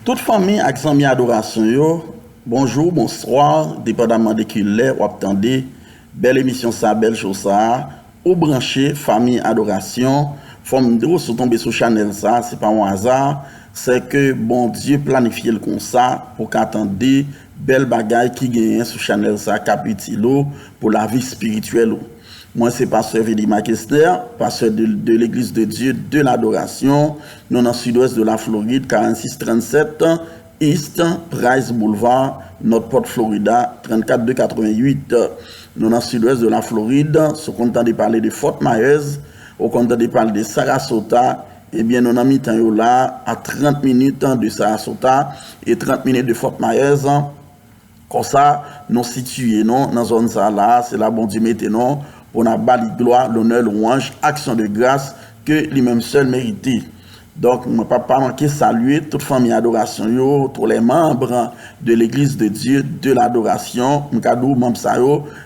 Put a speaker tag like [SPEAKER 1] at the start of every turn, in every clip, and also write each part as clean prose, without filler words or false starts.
[SPEAKER 1] Toute famille avec son adoration yo, bonjour, bonsoir, dépendamment de qui l'est, ou attendez, belle émission ça, belle chose ça, ou branché, famille adoration, forme de se tomber sur channel ça, c'est pas un hasard, c'est que bon Dieu planifie le comme ça pour qu'attendez belle bagaille qui gagne sur channel ça, capitilo pour la vie spirituelle. Moi, c'est pasteur Védima Kester, pasteur de l'Église de Dieu de l'Adoration, nous dans le sud-ouest de la Floride, 4637 East Price Boulevard, Northport, Florida, 34288. Nous dans le sud-ouest de la Floride, ce qu'on entend de parler de Fort Myers, au content de parler de Sarasota, eh bien, nous avons mis temps là à 30 minutes de Sarasota et 30 minutes de Fort Myers. Comme ça, nous situons dans la zone là, c'est là bon Dieu maintenant. Pour la bali gloire, l'honneur, louange, action de grâce que lui-même seul méritait. Donc, je ne peux pas manquer saluer toute famille adoration, tous les membres de l'Église de Dieu de l'adoration.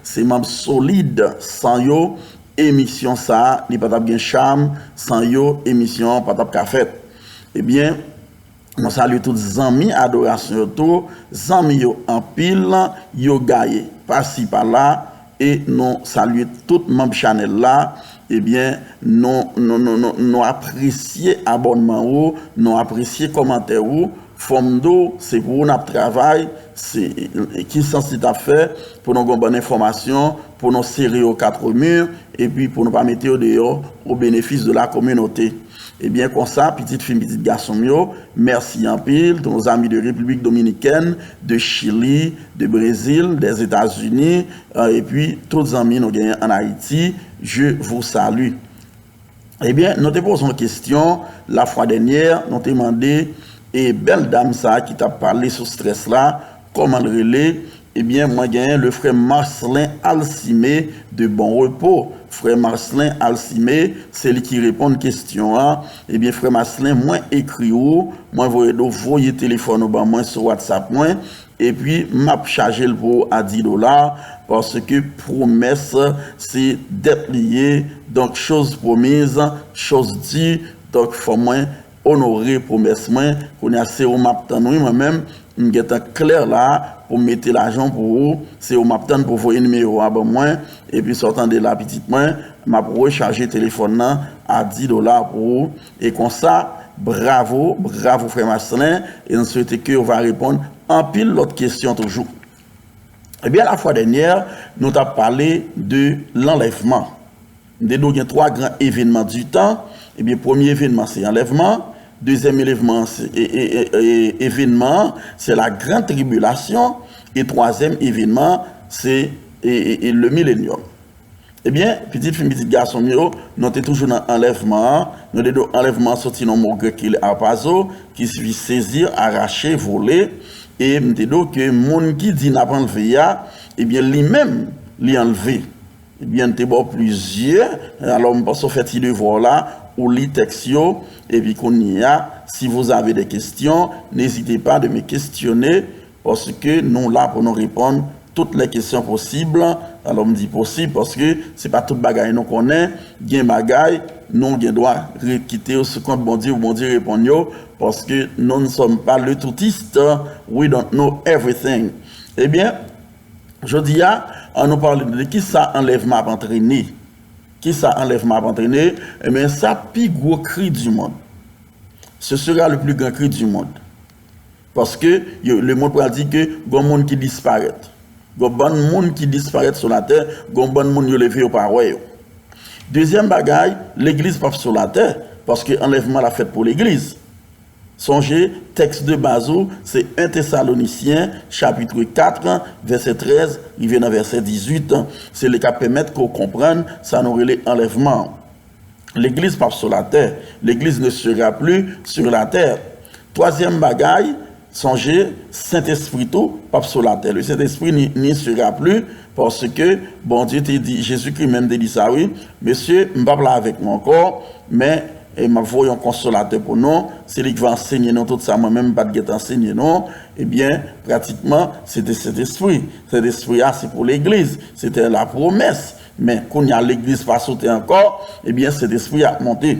[SPEAKER 1] C'est membre solide. Sans yo, émission ça, il n'y a pas de charme. Sans yo, émission, pas de café. Eh bien, on salue tous les amis adoration, tous les amis en pile, yo gaye, par-ci par-là. Et nous saluons tout le membre channel là, eh bien, nous apprécions abonnement, nous apprécions commentaire, Fomdo, c'est pour notre travail, c'est qui sensible à faire, pour nos bonnes informations, pour nos séries aux quatre murs, et puis pour nous pas mettre dehors au bénéfice de la communauté. Eh bien, comme ça, petite fille, petite garçon, merci en pile, tous nos amis de République Dominicaine, de Chili, de Brésil, des États-Unis, et puis tous les amis nous gagnent en Haïti, je vous salue. Eh bien, nous te posons une question, la fois dernière, nous te demandé, et belle dame ça, qui t'a parlé sur ce stress là, comment le relais, eh bien, moi, j'ai le frère Marcelin Alcimé de Bon Repos. Frère Marcelin Alcimé, c'est lui qui répond à une question. Hein? Eh bien, frère Marcelin, moi, écrit où, moi, voyez téléphone au bas, moi, sur WhatsApp, moi, et puis, m'a chargé le pour à $10, parce que promesse, c'est d'être lié, donc, chose promise, chose dit, donc, faut moi, honorer promesse, moi, qu'on a assez au matin, moi-même, je suis clair là, pour mettre l'argent pour vous, c'est au matin pour vous numéro à moi, et puis sortant de la petite main, m'a recharger le téléphone à $10 pour vous, et comme ça, bravo, bravo frère Marcelin, et on souhaite que vous va répondre en pile l'autre question toujours. Eh bien, la fois dernière, nous avons parlé de l'enlèvement. Nous avons trois grands événements du temps. Eh bien, premier événement, c'est l'enlèvement. Deuxième événement, c'est la grande tribulation. Et troisième événement, c'est le millénium. Eh bien, petite fille, petit garçon, nous sommes toujours dans l'enlèvement. Nous avons enlèvement sorti dans le mot grec qui est apazo, qui signifie saisir, arracher, voler. Et nous avons que le monde qui dit n'a pas enlevé, eh bien, lui-même, l'a enlevé. Eh bien, nous avons plusieurs. Alors, on peut faire ce devoir là. Ou les textes, et puis qu'on y a, si vous avez des questions, n'hésitez pas de me questionner, parce que nous là pour nous répondre toutes les questions possibles. Alors, on me dit possible, parce que c'est pas toute bagaille nous connaît, bien bagaille, nous doit quitter ce compte bon Dieu répond, parce que nous ne sommes pas le toutiste, we don't know everything. Eh bien, je dis, on nous parle de qui ça enlèvement entraîné. Qui ça enlèvement entraîné, eh bien, ça plus gros cri du monde. Ce sera le plus grand cri du monde. Parce que le monde pourra dire que il y a un monde qui disparaît. Il y a un bon monde qui disparaît sur la terre, il y a un bon monde qui est levé au parois. Deuxième bagaille, l'église pas sur la terre, parce que l'enlèvement l'a fait pour l'église. Songez, texte de Bazou, c'est 1 Thessaloniciens, chapitre 4, verset 13, il vient dans verset 18. C'est le cas permettre qu'on comprenne, ça nous relève enlèvement. L'église pas sur la terre, l'église ne sera plus sur la terre. Troisième bagaille, songez, Saint-Esprit tout, pas sur la terre. Le Saint-Esprit n'y sera plus, parce que, bon Dieu t'a dit, Jésus-Christ même t'a dit ça, oui, monsieur, je ne vais pas là avec moi encore, mais et m'a voyons consolateur pour nous, c'est lui qui va enseigner nous tout ça, moi-même pas de enseigner nous, eh bien, pratiquement, c'était cet esprit. Cet esprit-là, c'est pour l'église, c'était la promesse. Mais quand il y a l'église pas sauter encore, eh bien, cet esprit a monté.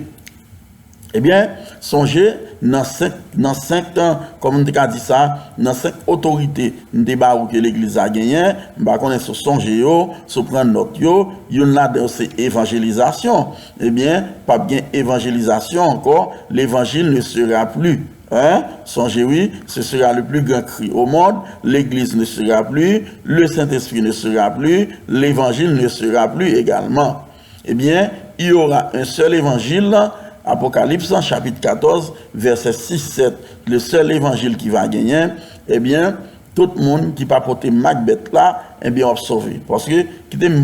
[SPEAKER 1] Eh bien, songez dans cinq ans, comme on a dit ça, dans 5 autorités débat que l'église a gagné, bah connaît sur songer yo, sur prendre note yo, yon là c'est évangélisation. Eh bien, pas bien évangélisation encore, l'évangile ne sera plus. Hein? Songez, oui, ce sera le plus grand cri au monde, l'église ne sera plus, le Saint-Esprit ne sera plus, l'évangile ne sera plus également. Eh bien, il y aura un seul évangile, Apocalypse chapitre 14, verset 6-7, le seul évangile qui va gagner, eh bien, tout le monde qui va porter Macbeth là, eh bien, on va sauver. Parce que, qui est une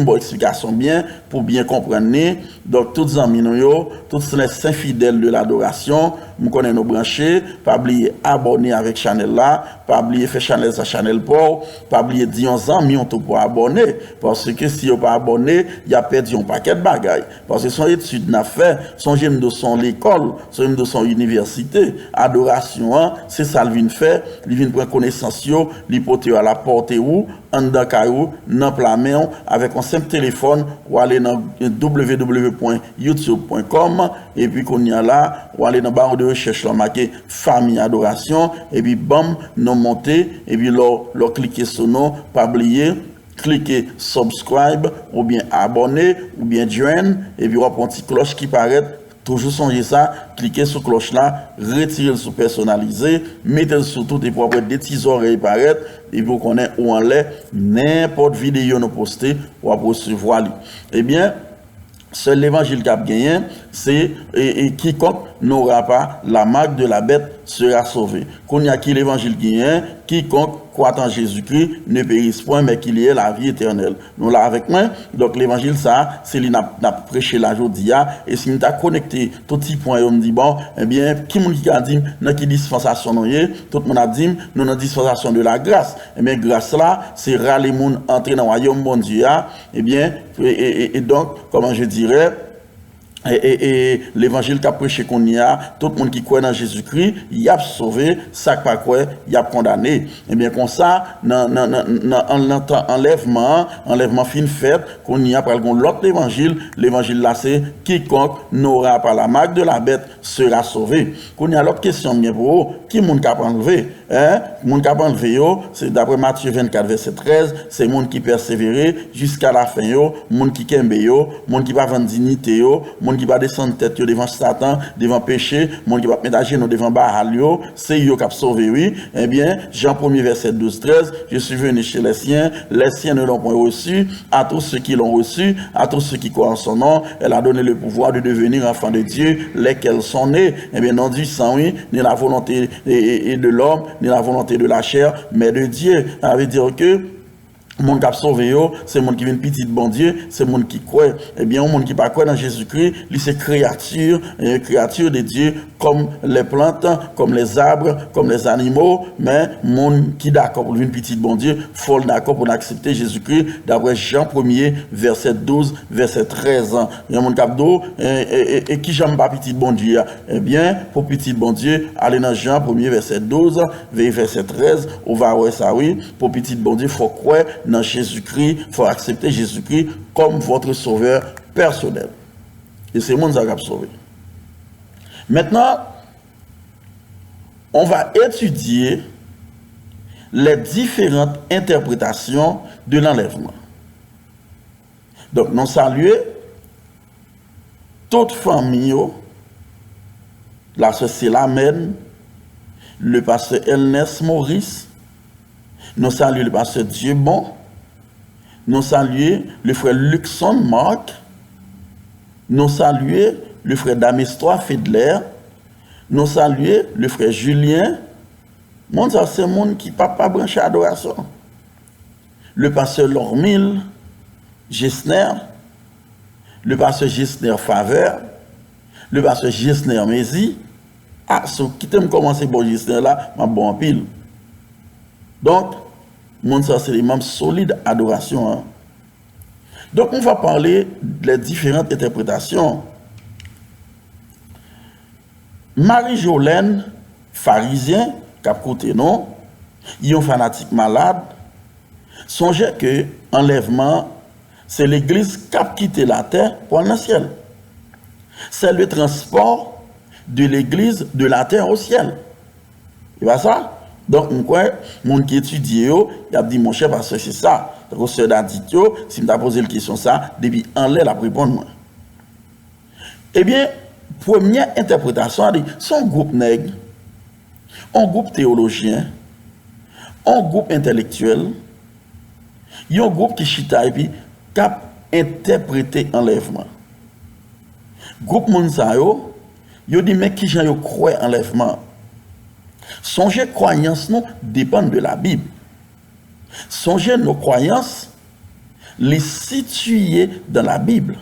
[SPEAKER 1] bonne explication bien, pour bien comprendre, donc, tous les amis, tous les saints fidèles de l'adoration, nous connaissons nos branchés, pas oublier abonner avec Chanel là, pas oublier faire Chanel sa Chanel pour, pas oublier dire aux amis, on pour abonner. Parce que si vous pas abonné, il y a perdu un paquet de bagailles. Parce que son étude n'a fait, son j'aime de son l'école, son j'aime de son université, adoration, hein, c'est ça qu'il vient faire, il vient prendre connaissance, l'hypothèse à la portée où, en Dakar, dans la main, avec un simple téléphone, ou aller dans www.youtube.com, et puis qu'on y a là, ou aller dans la barre de recherche, là, marqué famille adoration, et puis bam, nous monter, et puis là, cliquer sur nous, pas oublier, cliquez subscribe, ou bien abonner, ou bien join, et puis on prend une petite cloche qui paraît. Toujours songez ça, cliquez sur cloche là, retirez sur personnalisé, mettez sur tout et pour avoir des petits oreilles paraître, et vous connaissez où on est, n'importe vidéo nous poster, ou à recevoir. Eh bien, seul l'évangile qui a gagné, c'est et quiconque n'aura pas la marque de la bête sera sauvé. Qu'on y a qui l'évangile gagne, quiconque croit en Jésus-Christ ne périsse point, mais qu'il y ait la vie éternelle. Nous là avec moi, donc l'évangile ça, c'est lui n'a prêché la jodia, et si nous t'a connecté tout petit point, on me dit bon, eh bien, qui moun qui a dit, dans qui dispensation nous y, tout le monde a dit, nous dans dispensation de la grâce. Eh bien, grâce là, c'est râler moun entrer dans le royaume bon Dieu, eh bien, et donc, comment je dirais, et l'évangile qu'a prêché qu'on y a, tout le monde qui croit dans Jésus-Christ, il a sauvé, ça pas quoi, il a condamné. Et bien comme ça, enlèvement fin fait, qu'on y a par l'autre l'évangile là c'est quiconque n'aura pas la marque de la bête sera sauvé. Qu'on y a l'autre question bien pour vous, qui monde qui a enlevé, hein? Monde qui a enlevé c'est d'après Matthieu 24 verset 13, c'est monde qui persévérer jusqu'à la fin monde qui kembe monde qui va vendre dignité monde qui va descendre tête devant Satan, devant péché, monde qui va mettre à genoux devant Baal, c'est eux qui a sauvé, oui. Eh bien, Jean 1er verset 12-13, je suis venu chez les siens ne l'ont point reçu, à tous ceux qui l'ont reçu, à tous ceux qui croient en son nom, elle a donné le pouvoir de devenir enfants de Dieu, lesquels sont nés, eh bien, non du sang, oui, ni la volonté de l'homme, ni la volonté de la chair, mais de Dieu. Ça veut dire que monde qui a sauvé, c'est monde qui vient petit de bon Dieu, c'est monde qui croit. Eh bien, monde qui pas croit dans Jésus-Christ, lui c'est créature de Dieu, comme les plantes, comme les arbres, comme les animaux, mais monde qui d'accord pour venir petit de bon Dieu, faut d'accord pour accepter Jésus-Christ, d'après Jean 1er, verset 12, verset 13. Il y a monde qui a et qui j'aime pas petit de bon Dieu. Eh bien, pour petit de bon Dieu, allez dans Jean 1er, verset 12, verset 13, on va voir ça, oui, pour petit de bon Dieu, faut croire dans Jésus-Christ, il faut accepter Jésus-Christ comme votre sauveur personnel. Et c'est mon qui a sauvé. Maintenant, on va étudier les différentes interprétations de l'enlèvement. Donc, nous saluons toute famille, la sœur Célamène, le pasteur Ernest Maurice, nous saluons le pasteur Dieubon, nous saluons le frère Luxon Marc, nous saluons le frère Damestrois Fedler, nous saluons le frère Julien. Mon ça c'est monde qui pas branché à adoration. Le pasteur Lormil, Gessner, le pasteur Gessner Faveur, le pasteur Gessner Mézi. Ah, ce qui t'aime commencer bon Gessner là, m'a bon pile. Donc, mon ça c'est les membres solides adoration. Hein. Donc, on va parler des différentes interprétations. Marie-Jolène, pharisien, cap côté non, ils ont fanatique malade, songez que enlèvement, c'est l'église qui a quitté la terre pour aller dans le ciel. C'est le transport de l'église de la terre au ciel. C'est pas ça? Donc, mon qui étudie, il a dit, mon cher pasteur, c'est ça. Donc, ce a dit, si je posé la question, ça, depuis en l'air, la répondre. Eh bien, première interprétation, son groupe nègre, un groupe théologien, un groupe intellectuel, il y a un groupe qui chita et puis qui a interprété enlèvement. Groupe Monsayo, il dit mais qui j'en croit enlèvement. Songez croyances nous dépendent de la Bible. Songez nos croyances les situer dans la Bible.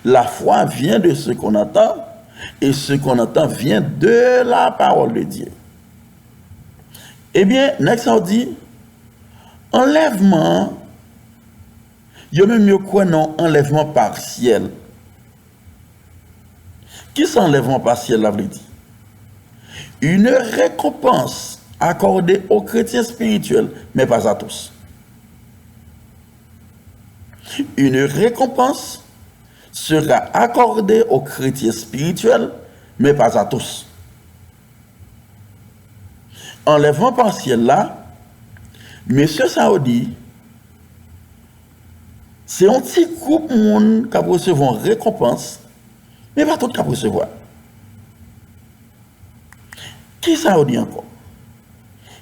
[SPEAKER 1] La foi vient de ce qu'on entend et ce qu'on entend vient de la parole de Dieu. Eh bien, next on dit enlèvement, il y a même mieux quoi non enlèvement partiel. Qui c'est enlèvement partiel là veut dire? Une récompense accordée aux chrétiens spirituels, mais pas à tous. Une récompense sera accordée aux chrétiens spirituels, mais pas à tous. Enlèvement partiel là, Monsieur Saoudi, c'est un petit groupe monde qui a recevoir une récompense, mais pas tout qui a recevoir. Qui ça dit encore?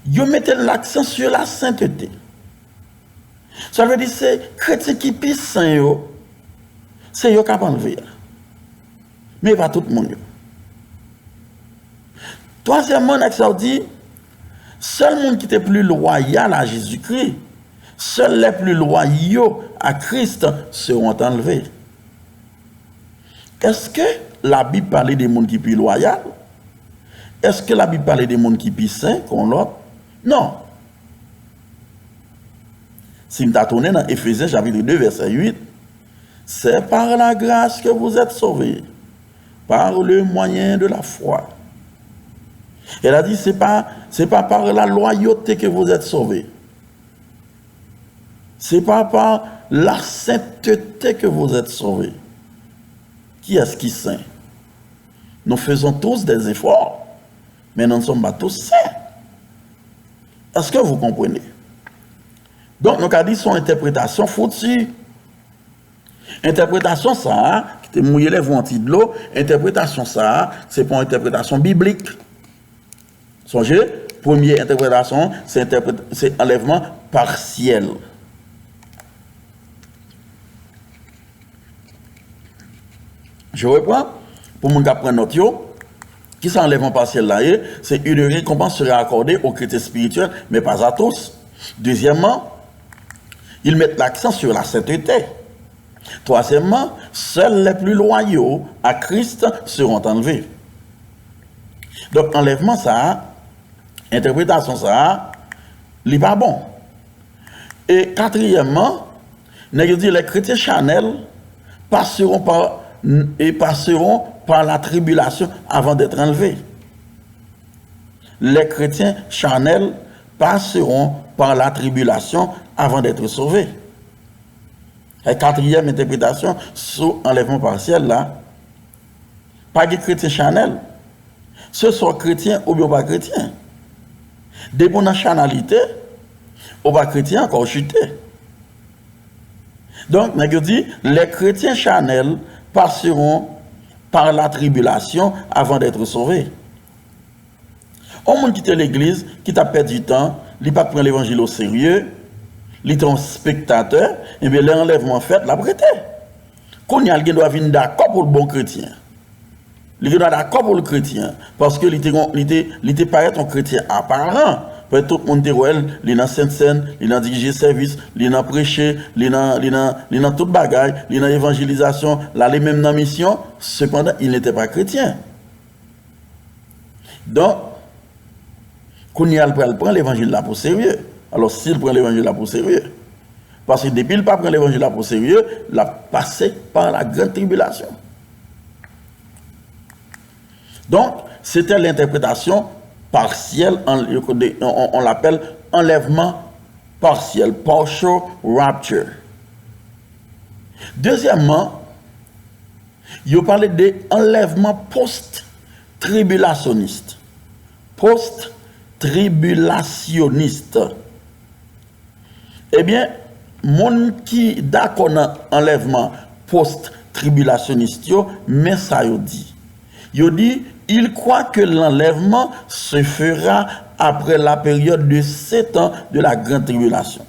[SPEAKER 1] Ils mettent l'accent sur la sainteté. Ça veut dire que c'est chrétien qui pisse saint, c'est eux qui ont enlevé. Mais pas tout le monde. Troisièmement, ça dit, seul monde qui était plus loyal à Jésus-Christ, seuls les plus loyaux à Christ seront enlevés. Est-ce que la Bible parlait des mondes qui sont plus loyaux? Est-ce que la Bible parlait des mondes qui sont plus saints qu'on l'autre? Non. Si nous tourné dans Éphésiens chapitre 2, verset 8, c'est par la grâce que vous êtes sauvés, par le moyen de la foi. Elle a dit, c'est pas par la loyauté que vous êtes sauvés. C'est pas par la sainteté que vous êtes sauvés. Qui est-ce qui est saint? Nous faisons tous des efforts, mais nous ne sommes pas tous saints. Est-ce que vous comprenez? Donc, nous avons dit son interprétation foutue. Interprétation ça, qui te mouillé les ventilles de l'eau, interprétation ça, c'est pas une interprétation biblique. Songez, première interprétation, c'est enlèvement partiel. Je reprends, pour mon gars prendre note, qui c'est enlèvement partiel là, c'est une récompense sera accordée aux chrétiens spirituels, mais pas à tous. Deuxièmement, ils mettent l'accent sur la sainteté. Troisièmement, seuls les plus loyaux à Christ seront enlevés. Donc, enlèvement ça, interprétation ça, il n'est pas bon. Et quatrièmement, les chrétiens charnels passeront par la tribulation avant d'être enlevés. Les chrétiens charnels passeront par la tribulation avant d'être sauvés. La quatrième interprétation sur enlèvement partiel là, pas de chrétiens charnels. Ce sont chrétiens ou bien pas chrétiens. Des bonnes charnalité, ou pas chrétiens encore chuté. Donc, je dis, les chrétiens charnels passeront par la tribulation avant d'être sauvés. On monde quitte l'église, qui t'a perdu du temps, il pas prendre l'évangile au sérieux, il est un spectateur, et bien l'enlèvement fait, l'a prêté. Qu'on y a, il doit venir d'accord pour le bon chrétien. Il doit d'accord pour le chrétien, parce que il était paraît un chrétien apparent. Peut-être tout le monde était il est dans Sainte-Seine, il est dans diriger service, il est dans prêcher, il est dans toute bagaille, il est dans l'évangélisation, là, il est même dans la mission, cependant, il n'était pas chrétien. Donc, qu'on y a, il prend l'évangile là pour sérieux. Alors, s'il prend l'évangile là pour sérieux, parce que depuis qu'il ne prend pas l'évangile là pour sérieux, il a passé par la grande tribulation. Donc, c'était l'interprétation partielle, on l'appelle enlèvement partiel, partial rapture. Deuxièmement, Il parle de enlèvement post-tribulationniste. Post-tribulationniste. Eh bien, moun qui d'accord dans enlèvement post-tribulationniste, mais ça yo dit. Yo dit, il croit que l'enlèvement se fera après la période de 7 ans de la grande tribulation.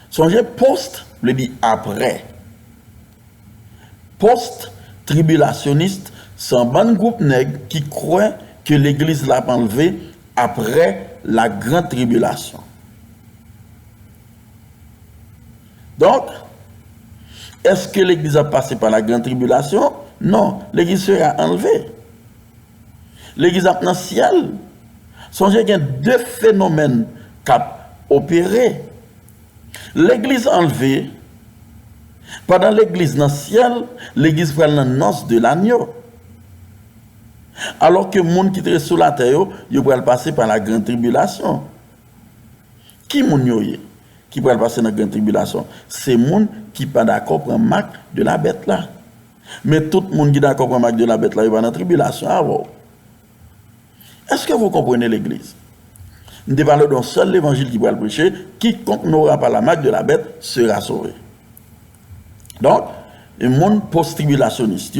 [SPEAKER 1] Songez post, le dit après. Post-tribulationniste, c'est un bon groupe nègre qui croit que l'église l'a enlevé après la grande tribulation. Donc, est-ce que l'église a passé par la grande tribulation? Non, l'église sera enlevée. L'église a dans le ciel. Songez qu'il y a deux phénomènes qui ont opéré. L'église enlevée, pendant l'église dans le ciel, l'église prend la noce de l'agneau. Alors que les gens qui sont sur la terre, ils vont passer par la grande tribulation. Qui est qui va passer dans la grande tribulation? C'est les gens qui ne sont pas d'accord pour un marque de la bête là. Mais tout le monde qui est d'accord pour un marque de la bête là, il va dans la tribulation avant. Est-ce que vous comprenez l'église? Nous parlons d'un seul évangile qui va le prêcher, quiconque n'aura pas la marque de la bête sera sauvé. Donc, le monde post-tribulationniste,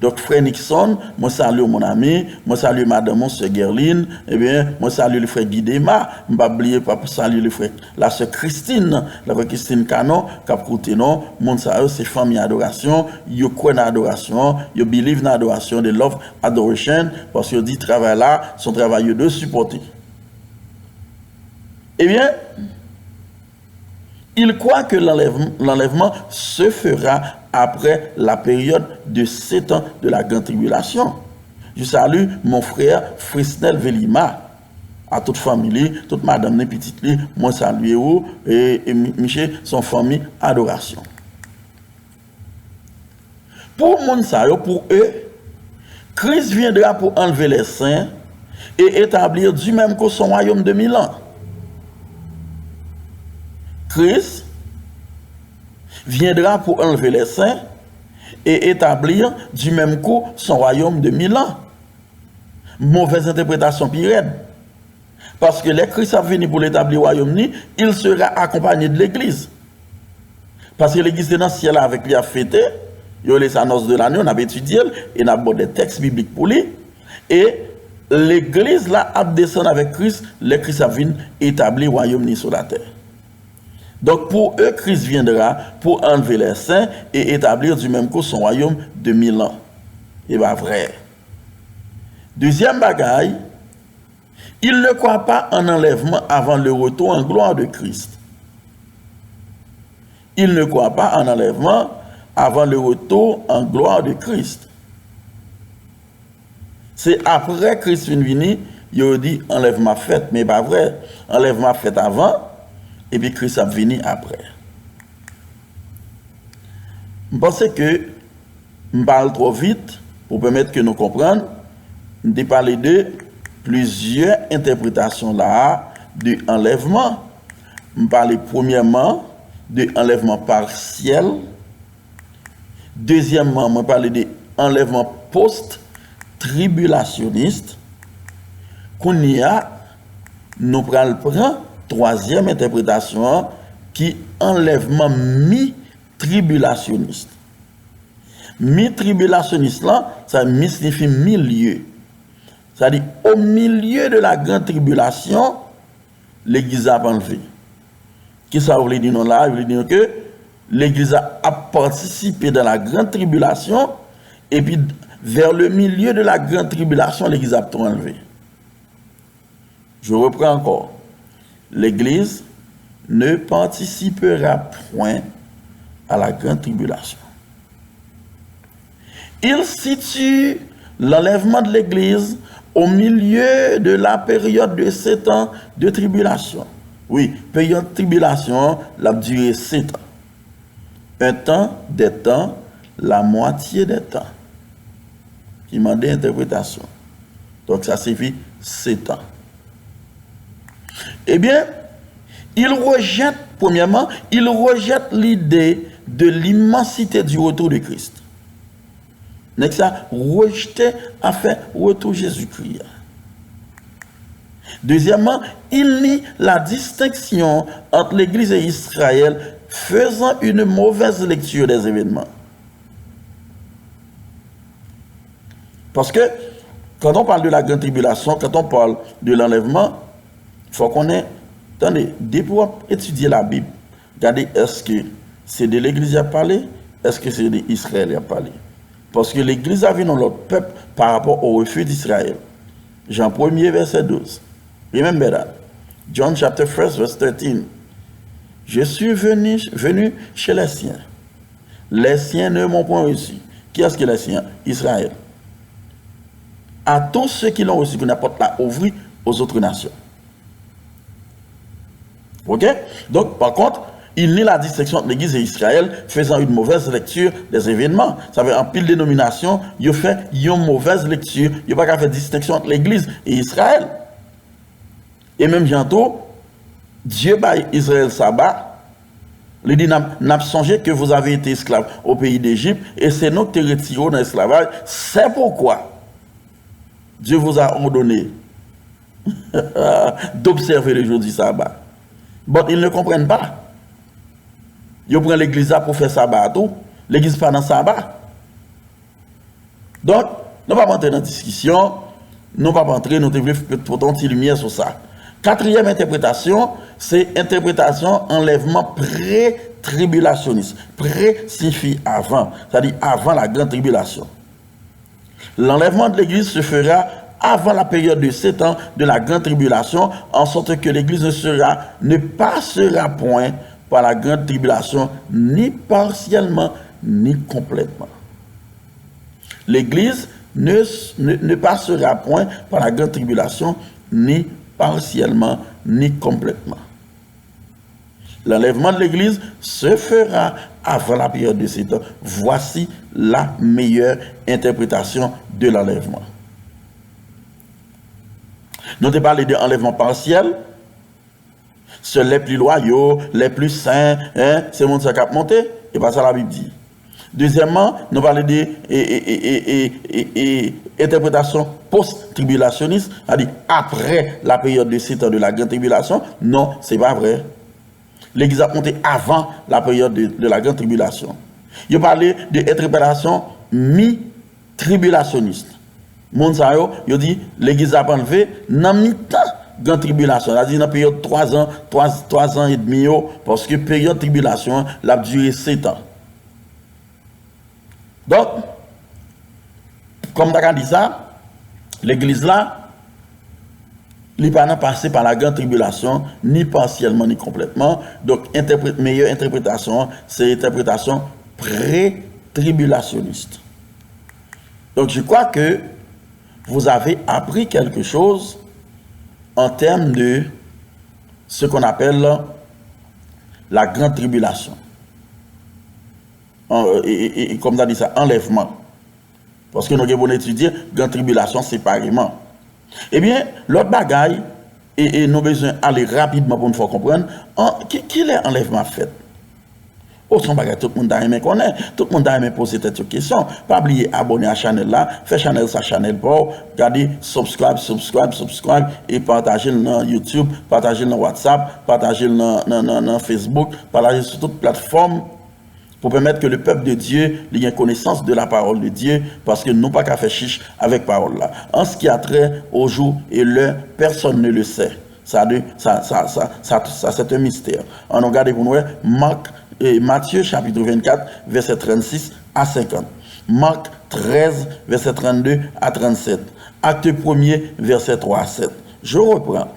[SPEAKER 1] donc frère Nixon, moi salue mon ami, moi salue madame mon soeur Gerline, eh bien, moi salue le frère Guidema, je ne vais pas oublier pas saluer le frère, la soeur Christine, la frère Christine Canon, qui a coûté non, mon salue, c'est famille adoration, yo croit dans adoration, yo believe dans adoration, de love adoration, parce que dit travail là, son travail de supporter. Eh bien, il croit que l'enlèvement se fera après la période de 7 ans de la grande tribulation. Je salue mon frère Frisnel Velima, à toute famille, toute madame les petites, moi salue vous et Michel, son famille, adoration. Pour pour eux, Christ viendra pour enlever les saints et établir du même que son royaume de 1000 ans. Christ viendra pour enlever les saints et établir du même coup son royaume de 1000 ans. Mauvaise interprétation pire. Parce que les Christ a venu pour l'établir le royaume, il sera accompagné de l'église. Parce que l'église est dans le ciel avec lui a fêté, il a les annonces de l'année, on a étudié, et on a des textes bibliques pour lui. Et l'église là a descendu avec Christ, les Christ a venu établir le royaume sur la terre. Donc pour eux, Christ viendra pour enlever les saints et établir du même coup son royaume de 1000 ans. Et bien vrai. Deuxième bagaille, il ne croit pas en enlèvement avant le retour en gloire de Christ. Il ne croit pas en enlèvement avant le retour en gloire de Christ. C'est après Christ venu, il dit enlèvement fait, mais pas vrai. Enlèvement fait avant. Et puis Christ a venu après. Je pense que je parle trop vite pour permettre que nous comprenions. Je parle de plusieurs interprétations là de enlèvement. Je parle premièrement de enlèvement partiel. Deuxièmement, je parle de enlèvement post-tribulationniste. Qu'on y a, nous prenons troisième interprétation qui enlèvement mi-tribulationniste. Mi-tribulationniste là, ça signifie milieu. C'est-à-dire au milieu de la grande tribulation, l'église a enlevé. Qu'est-ce que ça veut dire là? Ça veut dire que l'église a participé dans la grande tribulation et puis vers le milieu de la grande tribulation, l'église a tout enlevé. Je reprends encore. L'Église ne participera point à la grande tribulation. Il situe l'enlèvement de l'Église au milieu de la période de 7 ans de tribulation. Oui, période de tribulation, la durée 7 ans. Un temps, des temps, la moitié des temps. Qui m'a dit interprétation. Donc ça signifie 7 ans. Eh bien, premièrement, il rejette l'idée de l'immensité du retour de Christ. N'est-ce pas rejeté à faire retour Jésus-Christ. Deuxièmement, il nie la distinction entre l'Église et Israël, faisant une mauvaise lecture des événements. Parce que quand on parle de la grande tribulation, quand on parle de l'enlèvement, il faut qu'on ait, attendez, dès pour étudier la Bible, regardez, est-ce que c'est de l'Église qui a parlé, est-ce que c'est d'Israël qui a parlé? Parce que l'Église a vu dans l'autre peuple par rapport au refus d'Israël. Jean 1er, verset 12. Remember that. John chapter 1, verse 13. Je suis venu chez les siens. Les siens ne m'ont point reçu. Qui est-ce que les siens? Israël. À tous ceux qui l'ont reçu, qu'on apporte la ouvrir aux autres nations. Ok? Donc, par contre, il nie la distinction entre l'Église et Israël, faisant une mauvaise lecture des événements. Ça veut dire, en pile dénomination, il fait une mauvaise lecture. Il n'y a pas qu'à faire distinction entre l'Église et Israël. Et même bientôt, Dieu baille Israël sabbat. Il dit, n'a songé que vous avez été esclaves au pays d'Égypte, et c'est nous qui te retirons dans l'esclavage. C'est pourquoi Dieu vous a ordonné d'observer le jour du sabbat. Bon, ils ne comprennent pas. Ils prennent l'église pour faire sabbat tout. L'église pas dans le sabbat. Donc, nous ne pouvons pas entrer dans la discussion. Nous ne pouvons pas entrer, nous devons porter une petite lumière sur ça. Quatrième interprétation, c'est interprétation enlèvement pré-tribulationniste. Pré signifie avant, c'est-à-dire avant la grande tribulation. L'enlèvement de l'église se fera avant la période de 7 ans de la grande tribulation, en sorte que l'église ne passera point par la grande tribulation, ni partiellement, ni complètement. L'église ne passera point par la grande tribulation, ni partiellement, ni complètement. L'enlèvement de l'église se fera avant la période de 7 ans. Voici la meilleure interprétation de l'enlèvement. Nous avons parlé d'enlèvement partiel. Seuls les plus loyaux, les plus saints, hein, c'est le monde qui a monté. Et pas ça la Bible dit. Deuxièmement, nous parlons d'interprétation post-tribulationniste, c'est-à-dire après la période de 7 ans de la grande tribulation. Non, ce n'est pas vrai. L'Église a monté avant la période de la grande tribulation. Il parle d'interprétation mi-tribulationniste. Il dit l'Église a enlevé dans mi-temps grande tribulation. C'est-à-dire dans la période 3 ans, 3 ans et demi, parce que période de tribulation, elle a duré 7 ans. Donc, comme tu as dit ça, l'Église là, il n'est pas passé par la grande tribulation, ni partiellement, ni complètement. Donc, meilleure interprétation, c'est l'interprétation pré-tribulationniste. Donc, je crois que vous avez appris quelque chose en termes de ce qu'on appelle la grande tribulation. Et comme tu as dit ça, enlèvement. Parce que nous avons étudié grande tribulation séparément. Eh bien, l'autre bagaille, et nous avons besoin d'aller rapidement pour nous faire comprendre, quel est l'enlèvement fait? Oh, son bagage, tout le monde a aimé connaître, tout le monde a aimé poser cette question. Pas oublier abonner à la chaîne là, faire channel sa chaîne pour, regardez, subscribe, et partager dans YouTube, partager dans WhatsApp, partager dans Facebook, partager sur toute plateforme pour permettre que le peuple de Dieu ait une connaissance de la parole de Dieu, parce que nous pas qu'à faire chiche avec parole là. En ce qui a trait au jour et l'heure, personne ne le sait. Ça c'est un mystère. On regarde pour nous Matthieu chapitre 24, verset 36 à 50. Marc 13, verset 32 à 37. Acte 1er, verset 3 à 7. Je reprends.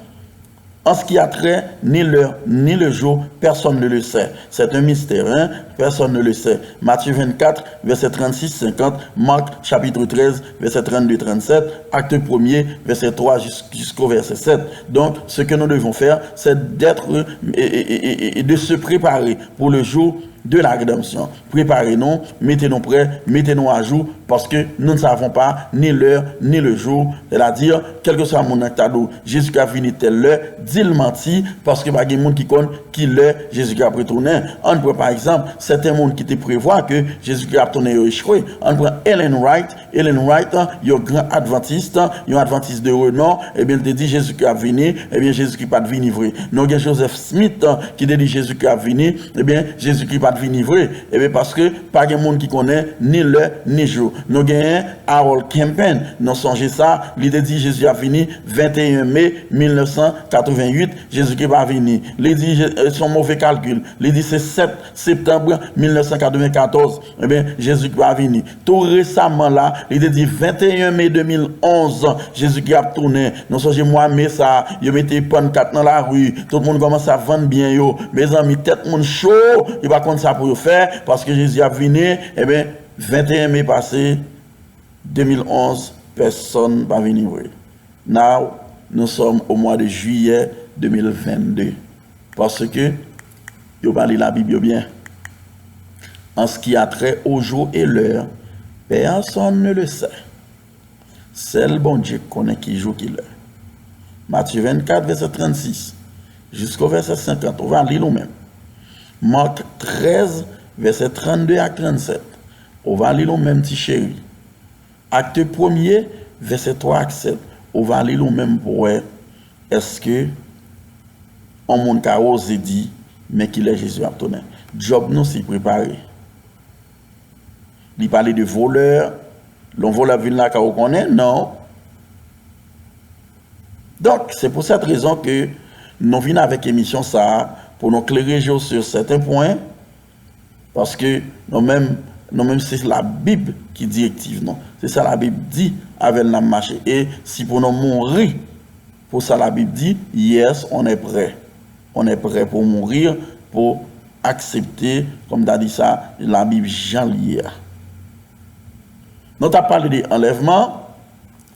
[SPEAKER 1] En ce qui a trait, ni l'heure, ni le jour, personne ne le sait. C'est un mystère, hein? Personne ne le sait. Matthieu 24, verset 36-50, Marc chapitre 13, verset 32-37, acte 1er, verset 3 jusqu'au verset 7. Donc, ce que nous devons faire, c'est d'être et de se préparer pour le jour de la rédemption. Préparez-nous, mettez-nous prêts, mettez-nous à jour parce que nous ne savons pas ni l'heure ni le jour. C'est-à-dire, quel que soit mon actado, Jésus a venu telle l'heure, dit le menti, parce que pas de monde qui connaît qui l'heure Jésus a retourné. On prend par exemple certains monde qui te prévoient que Jésus a retourné échoué. On prend Ellen Wright, il y a un grand adventiste, il y a un adventiste de renom, et bien il te dit Jésus qui a venu, et bien Jésus qui pas de venir vrai. Nous avons Joseph Smith qui te dit Jésus qui a venu, et bien Jésus qui pas de venir vrai. Et bien parce que pas de monde qui connaît ni l'heure ni jour. Nous avons Harold Campbell, nous songez ça, il te dit Jésus a venu 21 mai 1988, Jésus qui va venir. Il dit son mauvais calcul, il dit c'est 7 septembre 1994, et bien Jésus qui va venir. Tout récemment là, il te dit 21 mai 2011, Jésus qui a tourné. Nous songez moi mais ça, il mettait panne 4 dans la rue, tout le monde commence à vendre bien yo. Mes amis, tête monde chaud, il va contre ça pour faire parce que Jésus a venu, et bien 21 mai passé 2011, personne va venir. Now, nous sommes au mois de juillet 2022. Parce que, vous parlez la Bible bien. En ce qui a trait au jour et l'heure, personne ne le sait. Seul bon Dieu connaît qui joue qui l'heure. Matthieu 24, verset 36, jusqu'au verset 50. On va lire nous-mêmes. Marc 13, verset 32 à 37. On va lire nous-mêmes, petit chéri. Acte 1er, verset 3 à 7. On va lire nous-mêmes pour est-ce que on monde qui a osé dit mais qu'il est Jésus a tourné. Job nous s'y préparé. Il parlait de voleur, l'on vole la ville là qu'on connaît, non. Donc c'est pour cette raison que nous venons avec émission ça pour nous éclairer sur certains points parce que nous-mêmes c'est la Bible qui directive non. C'est ça la Bible dit avec la marché et si pour nous mourir pour ça la Bible dit yes, on est prêt. On est prêt pour mourir, pour accepter, comme tu dit ça, la Bible Jean lié. Nous avons parlé de l'enlèvement,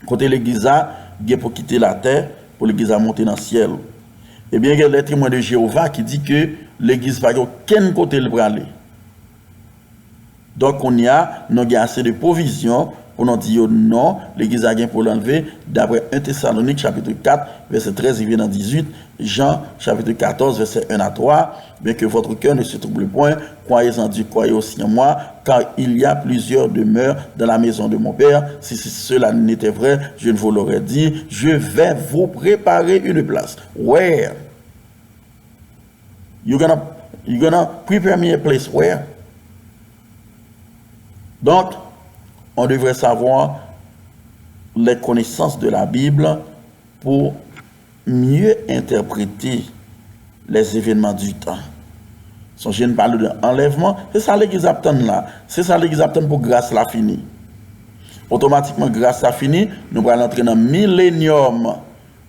[SPEAKER 1] côté l'église a, pour quitter la terre, pour l'église à monter dans le ciel. Eh bien, il y a le témoin de Jéhovah qui dit que l'église va aucun côté le aller. Donc, nous avons assez de provisions pour nous dire non, l'église a gagné pour l'enlever, d'après 1 Thessalonique chapitre 4, verset 13 et 18, Jean chapitre 14, verset 1 à 3, bien que votre cœur ne se trouble point, croyez en Dieu, croyez aussi en moi, car il y a plusieurs demeures dans la maison de mon Père. Si cela n'était vrai, je ne vous l'aurais dit, je vais vous préparer une place. Where? You're gonna prepare me a place where? Donc, on devrait savoir les connaissances de la Bible pour mieux interpréter les événements du temps. Si je ne parle de enlèvement, c'est ça l'église attend là. C'est ça l'église attend pour grâce la finie. Automatiquement, grâce la finie, nous allons entrer dans le millénium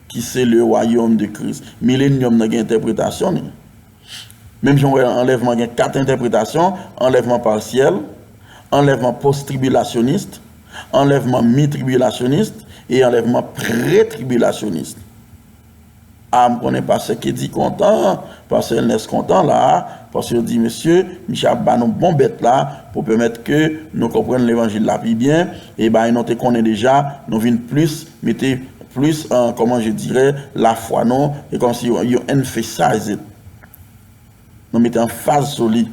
[SPEAKER 1] qui c'est le royaume de Christ. Millénium n'a pas interprétation. Même si on a enlèvement, il y a 4 interprétations. Enlèvement partiel, enlèvement post-tribulationniste, enlèvement mi-tribulationniste et enlèvement pré-tribulationniste. Ah, je ne connais pas ce qui dit content, parce qu'il est content là, parce qu'il dit, monsieur, Michel Banon, bon bête là, pour permettre que nous comprenions l'évangile là plus bien, et bien, nous te connaissons déjà, nous venons plus, mettez plus, comment je dirais, la foi, non, et comme si on emphasize it. Nous mettons en phase solide.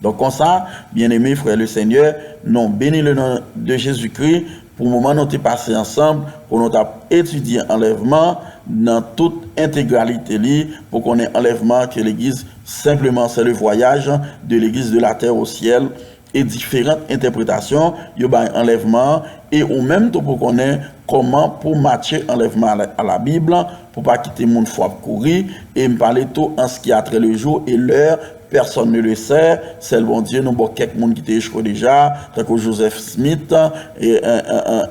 [SPEAKER 1] Donc, comme ça, bien-aimés frères le Seigneur, nous bénissons le nom de Jésus-Christ. Pour le moment, nous sommes passés ensemble pour nous étudier l'enlèvement dans toute intégralité, pour qu'on ait enlèvement que l'Église, simplement, c'est le voyage de l'Église de la terre au ciel et différentes interprétations, il y a un enlèvement et au même temps pour qu'on ait comment pour matcher enlèvement à la Bible, pour pas quitter mon foi courir et me parler tout en ce qui a trait le jour et l'heure. Personne ne le sait, c'est le bon Dieu. Nous avons quelques monde qui étaient déjà, tant que Joseph Smith, et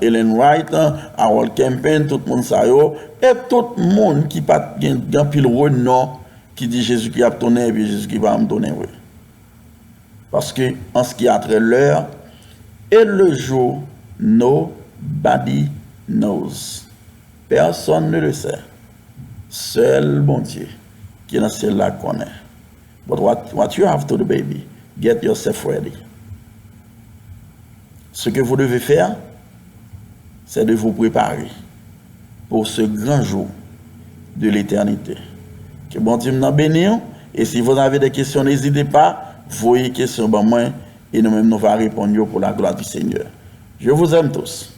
[SPEAKER 1] Ellen Wright, Harold Campbell, tout le monde ça yo, et tout le monde qui pas un pile renom qui dit Jésus qui a donné et puis Jésus qui va me donner. Oui. Parce que en ce qui a trait l'heure et le jour, nobody knows. Personne ne le sait. Seul bon Dieu qui est dans celle-là connaît. But what you have to do, baby, get yourself ready. Ce que vous devez faire, c'est de vous préparer pour ce grand jour de l'éternité. Que bon Dieu nous bénisse. Et si vous avez des questions, n'hésitez pas, voyez questions par moi et nous-mêmes nous allons répondre pour la gloire du Seigneur. Je vous aime tous.